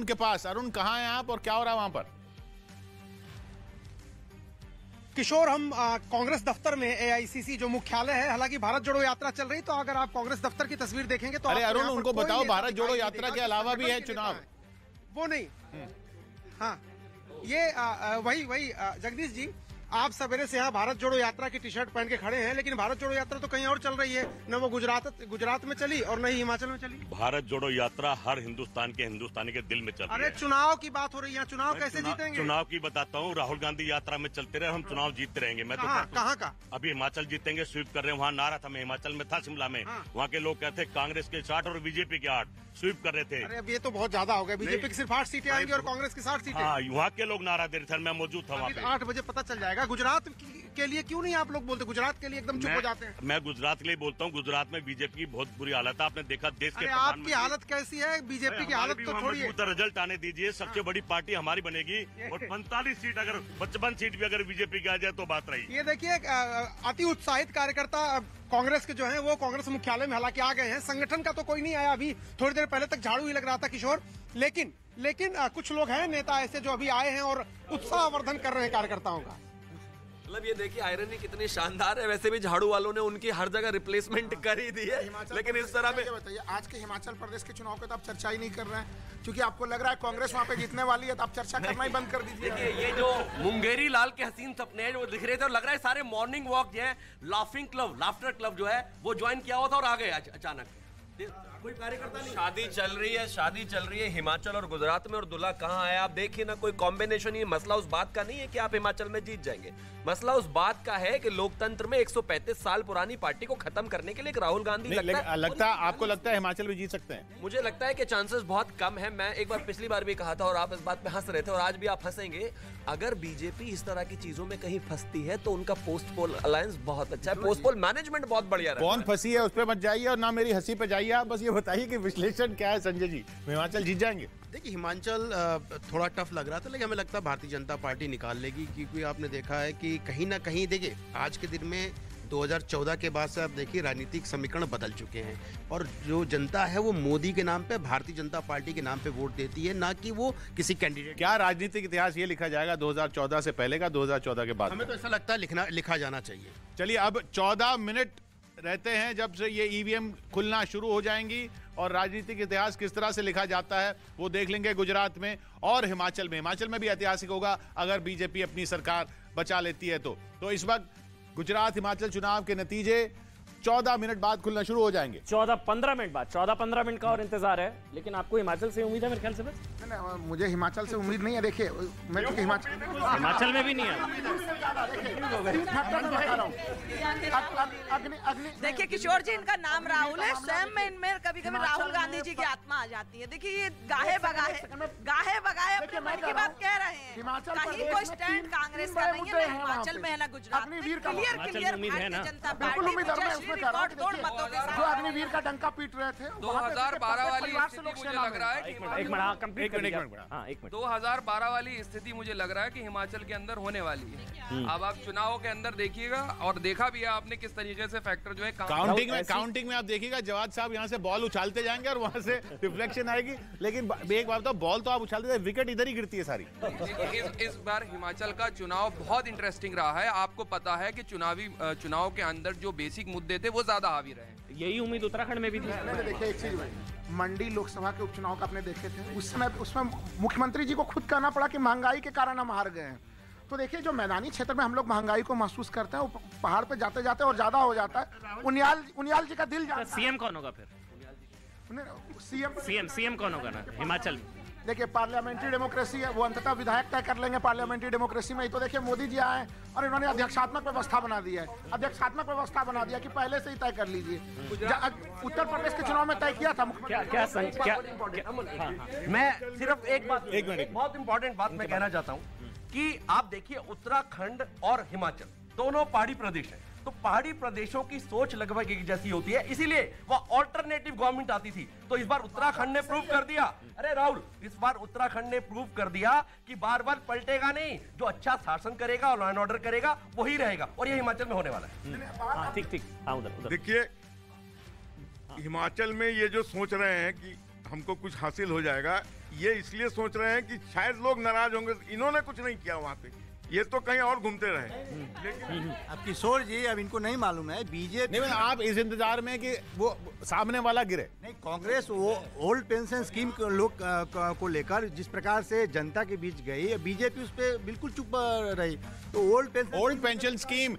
अरुण के पास। अरुण, कहाँ हैं आप और क्या हो रहा है वहां पर? किशोर, हम कांग्रेस दफ्तर में एआईसीसी जो मुख्यालय है, हालांकि भारत जोड़ो यात्रा चल रही, तो अगर आप कांग्रेस दफ्तर की तस्वीर देखेंगे तो अरे अरुण, उनको बताओ भारत जोड़ो यात्रा के अलावा भी है चुनाव। वो नहीं, हाँ ये वही जगदीश जी, आप सवेरे से यहाँ भारत जोड़ो यात्रा की टी शर्ट पहन के खड़े हैं, लेकिन भारत जोड़ो यात्रा तो कहीं और चल रही है। न वो गुजरात में चली और न ही हिमाचल में चली। भारत जोड़ो यात्रा हर हिंदुस्तानी के दिल में चल रही है। अरे चुनाव की बात हो रही है, चुनाव कैसे जीतेंगे? चुनाव की बताता हूँ, राहुल गांधी यात्रा में चलते रहे, हम चुनाव जीतते रहेंगे। मैं तो कहाँ का? अभी हिमाचल जीतेंगे, स्वीप कर रहे हैं। वहाँ नारा था, मैं हिमाचल में था, शिमला में, वहाँ के लोग कहते कांग्रेस के 60 और बीजेपी के 8 स्वीप कर रहे थे। अरे अब ये तो बहुत ज्यादा हो गया, बीजेपी की सिर्फ 8 सीटें आएंगी और कांग्रेस की 60 सीटें। हाँ, वहाँ के लोग नारा दे रहे थे, मैं मौजूद था वहाँ पे। 8 बजे पता चल जाएगा। गुजरात के लिए क्यों नहीं आप लोग बोलते? गुजरात के लिए एकदम चुप हो जाते हैं। मैं गुजरात के लिए बोलता हूँ। गुजरात में बीजेपी की बहुत बुरी हालत है, आपने देखा देश के। आपकी हालत कैसी है? बीजेपी की हालत तो छोड़िए, रिजल्ट आने दीजिए। सबसे बड़ी पार्टी हमारी बनेगी और 45 सीट, अगर 55 सीट भी अगर बीजेपी की आ जाए तो बात रही। ये देखिए, अति उत्साहित कार्यकर्ता कांग्रेस के जो हैं वो कांग्रेस मुख्यालय में हालांकि आ गए हैं। संगठन का तो कोई नहीं आया, अभी थोड़ी देर पहले तक झाड़ू ही लग रहा था किशोर। लेकिन कुछ लोग हैं, नेता ऐसे जो अभी आए हैं और उत्साहवर्धन कर रहे हैं कार्यकर्ताओं का। मतलब ये देखिए आयरनी कितनी शानदार है। वैसे भी झाड़ू वालों ने उनकी हर जगह रिप्लेसमेंट कर ही दी है, लेकिन इस तरह में बताइए, आज के हिमाचल प्रदेश के चुनाव का तो आप चर्चा ही नहीं कर रहे हैं, क्योंकि आपको लग रहा है कांग्रेस वहाँ पे जीतने वाली है, तो आप चर्चा करना ही बंद कर दीजिए। देखिए ये जो मुंगेरी लाल के हसीन सपने हैं जो दिख रहे थे, और लग रहा है सारे मॉर्निंग वॉक जो है, लाफिंग क्लब, लाफ्टर क्लब जो है वो ज्वाइन किया हुआ था और आ गए अचानक। कोई कार्यकर्ता नहीं। शादी चल रही है हिमाचल और गुजरात में, और दूल्हा कहाँ है आप देखिए ना। कोई कॉम्बिनेशन ही। मसला उस बात का नहीं है कि आप हिमाचल में जीत जाएंगे, मसला उस बात का है कि लोकतंत्र में 135 साल पुरानी पार्टी को खत्म करने के लिए एक राहुल गांधी आपको लगता है हिमाचल में जीत सकते हैं? मुझे लगता है कि चांसेस बहुत कम है। मैं एक बार पिछली बार भी कहा था और आप इस बात पे हंस रहे थे और आज भी आप हंसेंगे। अगर बीजेपी इस तरह की चीजों में कहीं फंसती है तो उनका पोस्ट पोल अलायंस बहुत अच्छा है, पोस्ट पोल मैनेजमेंट बहुत बढ़िया है। कौन फंसी है उस पर मत जाइए और ना मेरी हंसी पे जाइए। आप बस ये बताइए कि विश्लेषण क्या है संजय जी, हिमाचल जीत जाएंगे? देखिए हिमाचल थोड़ा टफ लग रहा था, लेकिन हमें लगता है भारतीय जनता पार्टी निकाल लेगी, क्योंकि आपने देखा है कि कहीं ना कहीं देखिए आज के दिन में 2014 के बाद से आप देखिए राजनीतिक समीकरण बदल चुके हैं, और जो जनता है वो मोदी के नाम पे, भारतीय जनता पार्टी के नाम पे वोट देती है, ना कि वो किसी कैंडिडेट। क्या राजनीतिक इतिहास ये लिखा जाएगा 2014 से पहले का, 2014 के बाद? हमें तो ऐसा लगता है लिखा जाना चाहिए। चलिए, अब 14 मिनट रहते हैं जब से ये ईवीएम खुलना शुरू हो जाएंगी, और राजनीतिक इतिहास किस तरह से लिखा जाता है वो देख लेंगे गुजरात में और हिमाचल में। हिमाचल में भी ऐतिहासिक होगा अगर बीजेपी अपनी सरकार बचा लेती है तो इस वक्त गुजरात हिमाचल चुनाव के नतीजे 14 मिनट बाद खुलना शुरू हो जाएंगे। 14-15 मिनट बाद, 14-15 मिनट का और इंतजार है। लेकिन आपको हिमाचल से उम्मीद है मेरे ख्याल से? बस मुझे हिमाचल से उम्मीद नहीं है। देखिए मैं तो हिमाचल में भी नहीं है। देखिए किशोर जी, इनका नाम राहुल है, स्वयं में इनमें कभी कभी राहुल गांधी जी की आत्मा आ जाती है। देखिए ये गाहे बगाए अपने मन की बात कह रहे हैं। कहीं कोई स्टैंड कांग्रेस का नहीं है, ना हिमाचल में है ना गुजरात में। क्लियर भारतीय जनता पार्टी जो अग्निवीर का डंका पीट रहे थे। 2012 वाली स्थिति मुझे लग रहा है कि 2012 वाली स्थिति मुझे लग रहा है कि हिमाचल के अंदर होने वाली है। अब आप चुनावों के अंदर देखिएगा, और देखा भी है आपने किस तरीके से फैक्टर जो है काउंटिंग में आप देखिएगा जवाद साहब यहाँ से बॉल उछालते जाएंगे और वहां से रिफ्लेक्शन आएगी। लेकिन एक बात तो, बॉल तो आप उछालते, विकेट इधर ही गिरती है सारी। इस बार हिमाचल का चुनाव बहुत इंटरेस्टिंग रहा है। आपको पता है कि चुनाव के अंदर जो बेसिक मुद्दे थे वो ज्यादा हावी रहे। यही उम्मीद उत्तराखंड में भी थी। देखिए एक चीज, मंडी लोकसभा के उपचुनाव का आपने देखे थे, उस समय उसमें मुख्यमंत्री जी को खुद कहना पड़ा कि महंगाई के कारण हम हार गए हैं। तो देखिए जो मैदानी क्षेत्र में हम लोग महंगाई को महसूस करते हैं, वो पहाड़ पे जाते जाते और ज्यादा हो जाता है। उनियाल जी का दिल जाता है। सीएम कौन होगा फिर? सीएम कौन होगा ना हिमाचल में? देखिए पार्लियामेंट्री डेमोक्रेसी है, वो अंततः विधायक तय कर लेंगे पार्लियामेंट्री डेमोक्रेसी में ही। तो देखिए मोदी जी आए और इन्होंने अध्यक्षात्मक व्यवस्था बना दी है, कि पहले से ही तय कर लीजिए। उत्तर प्रदेश के चुनाव में तय किया था मैं सिर्फ एक बहुत इंपॉर्टेंट बात मैं कहना चाहता हूँ कि आप देखिए उत्तराखंड और हिमाचल दोनों पहाड़ी प्रदेश है, तो पहाड़ी प्रदेशों की सोच लगभग एक जैसी होती है, इसीलिए वह ऑल्टरनेटिव गवर्नमेंट आती थी। तो इस बार उत्तराखंड ने प्रूव कर दिया, अरे राहुल, इस बार उत्तराखंड ने प्रूव कर दिया कि बार बार पलटेगा नहीं, जो अच्छा शासन करेगा और लॉ एंड ऑर्डर करेगा वही रहेगा, और ये हिमाचल में होने वाला है। ठीक। देखिए हिमाचल में ये जो सोच रहे हैं कि हमको कुछ हासिल हो जाएगा, ये इसलिए सोच रहे हैं कि शायद लोग नाराज होंगे, इन्होंने कुछ नहीं किया वहाँ पे, ये तो कहीं और घूमते रहे। लेकिन अब किशोर जी, अब इनको नहीं मालूम है बीजेपी नहीं, आप इस इंतजार में कि वो सामने वाला गिरे। नहीं, कांग्रेस वो ओल्ड पेंशन स्कीम को लोग को लेकर जिस प्रकार से जनता के बीच गई, बीजेपी उस पर बिल्कुल चुप रही। तो ओल्ड पेंशन स्कीम